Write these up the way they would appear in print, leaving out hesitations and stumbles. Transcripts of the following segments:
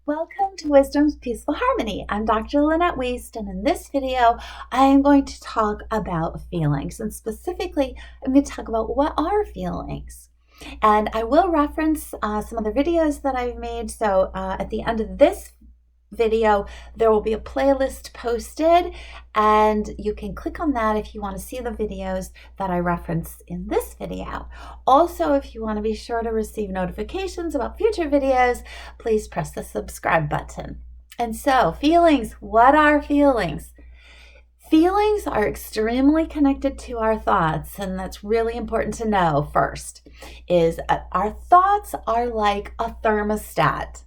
Welcome to Wisdom's Peaceful Harmony. I'm Dr. Lynette, and in this video, I am going to talk about feelings. And specifically, I'm going to talk about what are feelings. And I will reference some other videos that I've made. So at the end of this video, there will be a playlist posted, and you can click on that if you want to see the videos that I reference in this video. Also, if you want to be sure to receive notifications about future videos, please press the subscribe button. And so, feelings, what are feelings? Feelings are extremely connected to our thoughts, and that's really important to know first, is our thoughts are like a thermostat.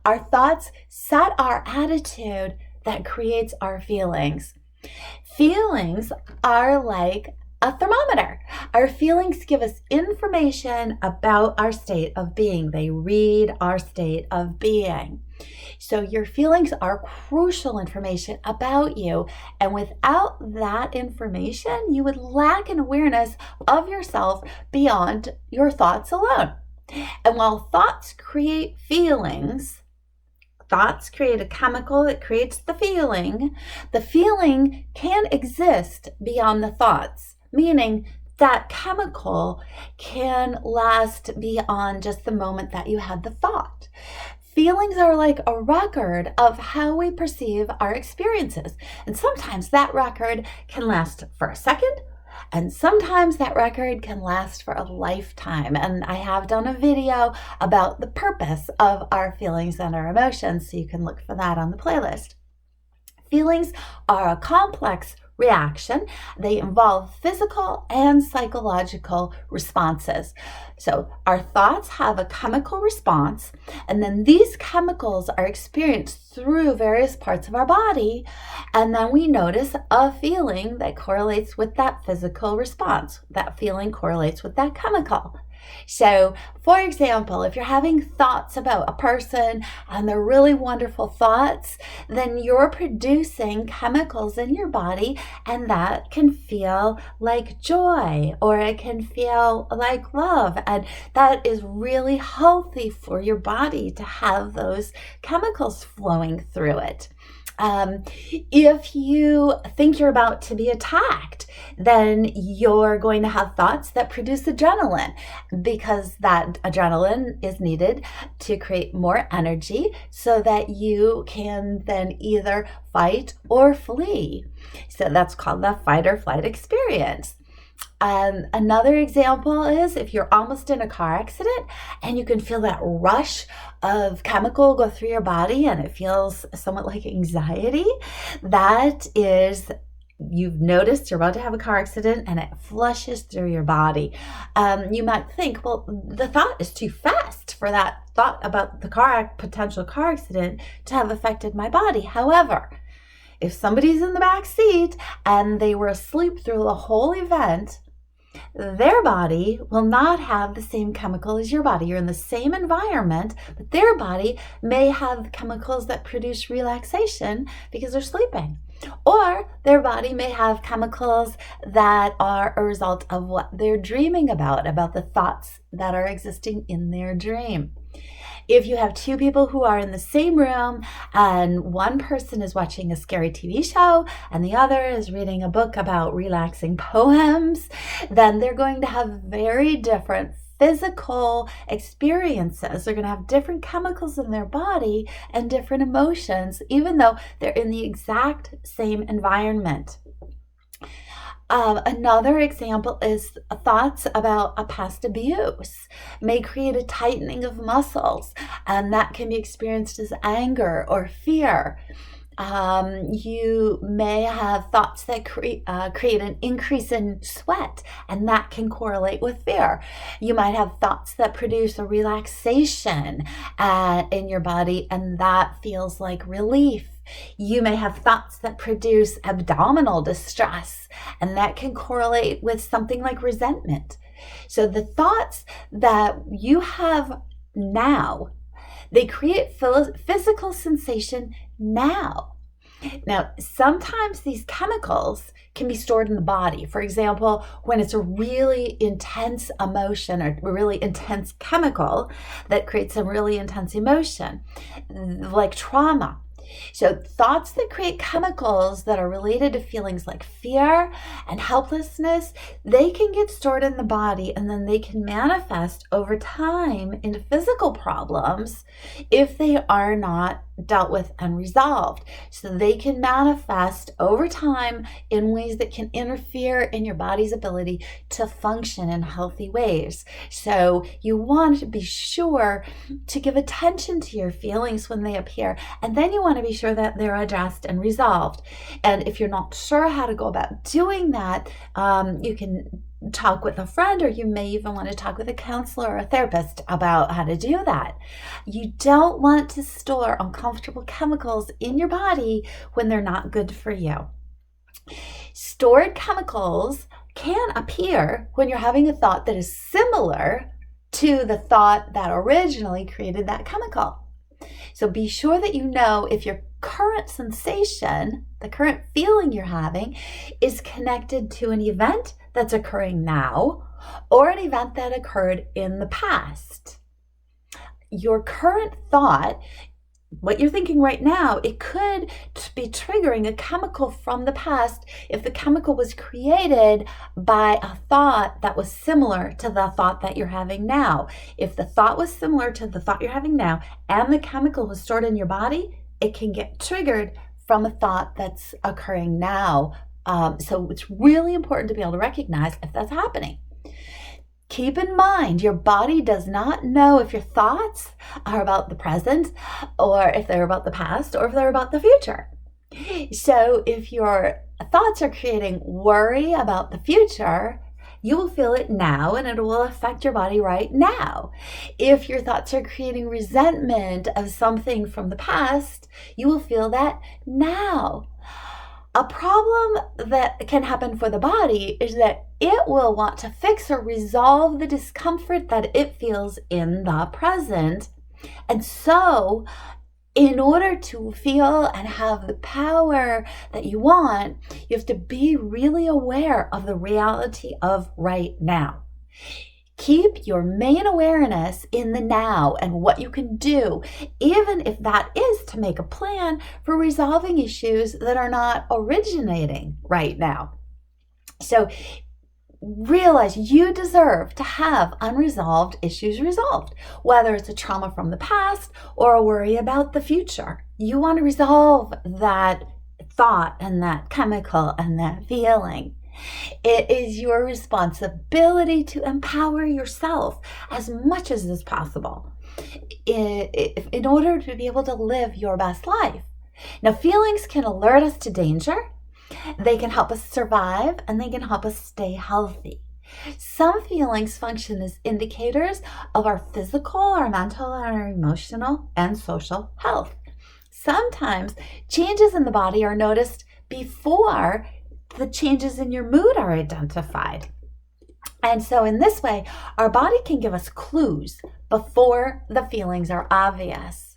Our thoughts set our attitude that creates our feelings. Feelings are like a thermometer. Our feelings give us information about our state of being. They read our state of being. So your feelings are crucial information about you. And without that information, you would lack an awareness of yourself beyond your thoughts alone. And while thoughts create feelings, thoughts create a chemical that creates the feeling can exist beyond the thoughts, meaning that chemical can last beyond just the moment that you had the thought. Feelings are like a record of how we perceive our experiences. And sometimes that record can last for a second, and sometimes that record can last for a lifetime. And I have done a video about the purpose of our feelings and our emotions, so you can look for that on the playlist. Feelings are a complex reaction. They involve physical and psychological responses. So our thoughts have a chemical response, and then these chemicals are experienced through various parts of our body, and then we notice a feeling that correlates with that physical response. That feeling correlates with that chemical. So, for example, if you're having thoughts about a person and they're really wonderful thoughts, then you're producing chemicals in your body, and that can feel like joy, or it can feel like love. And that is really healthy for your body to have those chemicals flowing through it. If you think you're about to be attacked, then you're going to have thoughts that produce adrenaline, because that adrenaline is needed to create more energy so that you can then either fight or flee. So that's called the fight or flight experience. Another example is if you're almost in a car accident and you can feel that rush of chemical go through your body and it feels somewhat like anxiety. That is, you've noticed you're about to have a car accident and it flushes through your body. You might think, well, the thought is too fast for that thought about the potential car accident to have affected my body. However, if somebody's in the back seat and they were asleep through the whole event, their body will not have the same chemical as your body. You're in the same environment, but their body may have chemicals that produce relaxation because they're sleeping. Or their body may have chemicals that are a result of what they're dreaming about the thoughts that are existing in their dream. If you have two people who are in the same room and one person is watching a scary TV show and the other is reading a book about relaxing poems, then they're going to have very different physical experiences. They're going to have different chemicals in their body and different emotions, even though they're in the exact same environment. Another example is thoughts about a past abuse may create a tightening of muscles, and that can be experienced as anger or fear. You may have thoughts that create an increase in sweat, and that can correlate with fear. You might have thoughts that produce a relaxation in your body, and that feels like relief. You may have thoughts that produce abdominal distress, and that can correlate with something like resentment. So the thoughts that you have now, they create physical sensation now. Now, sometimes these chemicals can be stored in the body. For example, when it's a really intense emotion or a really intense chemical that creates a really intense emotion, like trauma. So, thoughts that create chemicals that are related to feelings like fear and helplessness, they can get stored in the body and then they can manifest over time into physical problems if they are not dealt with and resolved. So, they can manifest over time in ways that can interfere in your body's ability to function in healthy ways. So, you want to be sure to give attention to your feelings when they appear, and then you want to be sure that they're addressed and resolved. And if you're not sure how to go about doing that, you can talk with a friend, or you may even want to talk with a counselor or a therapist about how to do that. You don't want to store uncomfortable chemicals in your body when they're not good for you. Stored chemicals can appear when you're having a thought that is similar to the thought that originally created that chemical. So be sure that you know if your current sensation, the current feeling you're having, is connected to an event that's occurring now or an event that occurred in the past. Your current thought, what you're thinking right now, it could be triggering a chemical from the past if the chemical was created by a thought that was similar to the thought that you're having now. If the thought was similar to the thought you're having now and the chemical was stored in your body, it can get triggered from a thought that's occurring now. So it's really important to be able to recognize if that's happening. Keep in mind, your body does not know if your thoughts are about the present or if they're about the past or if they're about the future. So if your thoughts are creating worry about the future, you will feel it now and it will affect your body right now. If your thoughts are creating resentment of something from the past, you will feel that now. A problem that can happen for the body is that it will want to fix or resolve the discomfort that it feels in the present. And so, in order to feel and have the power that you want, you have to be really aware of the reality of right now. Keep your main awareness in the now and what you can do, even if that is to make a plan for resolving issues that are not originating right now. So realize you deserve to have unresolved issues resolved, whether it's a trauma from the past or a worry about the future. You want to resolve that thought and that chemical and that feeling. It is your responsibility to empower yourself as much as is possible in order to be able to live your best life. Now, feelings can alert us to danger. They can help us survive, and they can help us stay healthy. Some feelings function as indicators of our physical, our mental, and our emotional and social health. Sometimes changes in the body are noticed before the changes in your mood are identified. And so in this way, our body can give us clues before the feelings are obvious.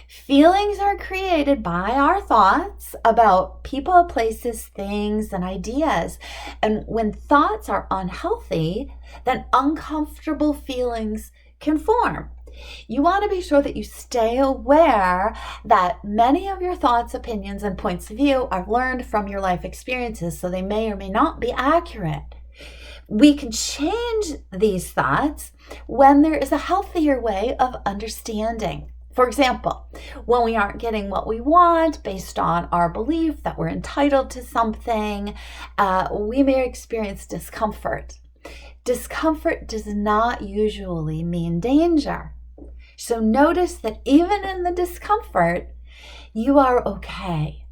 Feelings are created by our thoughts about people, places, things, and ideas. And when thoughts are unhealthy, then uncomfortable feelings can form. You want to be sure that you stay aware that many of your thoughts, opinions, and points of view are learned from your life experiences, so they may or may not be accurate. We can change these thoughts when there is a healthier way of understanding. For example, when we aren't getting what we want based on our belief that we're entitled to something, we may experience discomfort. Discomfort does not usually mean danger. So notice that even in the discomfort, you are okay.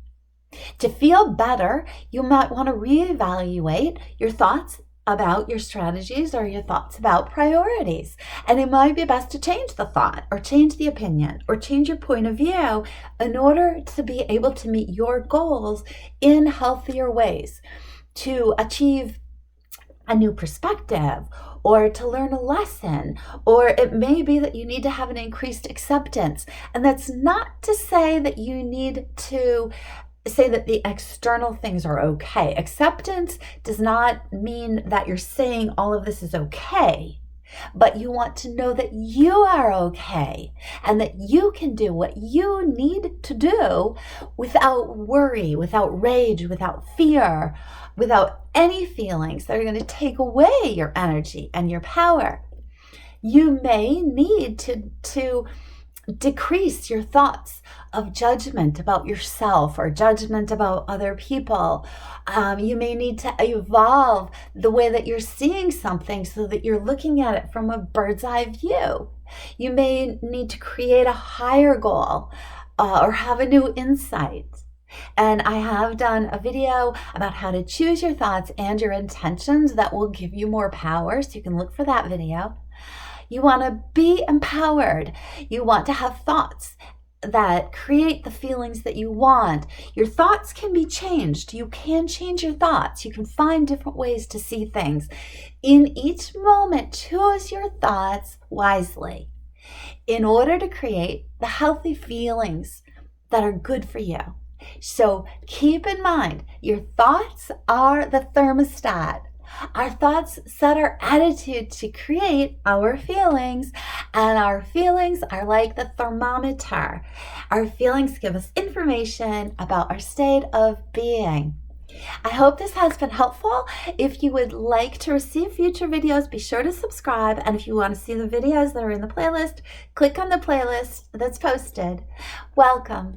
To feel better, you might want to reevaluate your thoughts about your strategies or your thoughts about priorities. And it might be best to change the thought or change the opinion or change your point of view in order to be able to meet your goals in healthier ways, to achieve a new perspective or to learn a lesson, or it may be that you need to have an increased acceptance. And that's not to say that you need to say that the external things are okay. Acceptance does not mean that you're saying all of this is okay, but you want to know that you are okay and that you can do what you need to do without worry, without rage, without fear, without any feelings that are going to take away your energy and your power. You may need to decrease your thoughts of judgment about yourself or judgment about other people. You may need to evolve the way that you're seeing something so that you're looking at it from a bird's eye view. You may need to create a higher goal or have a new insight. And I have done a video about how to choose your thoughts and your intentions that will give you more power, so you can look for that video. You want to be empowered. You want to have thoughts that create the feelings that you want. Your thoughts can be changed. You can change your thoughts. You can find different ways to see things. In each moment, choose your thoughts wisely in order to create the healthy feelings that are good for you. So keep in mind, your thoughts are the thermostat. Our thoughts set our attitude to create our feelings, and our feelings are like the thermometer. Our feelings give us information about our state of being. I hope this has been helpful. If you would like to receive future videos, be sure to subscribe. And if you want to see the videos that are in the playlist, click on the playlist that's posted. Welcome.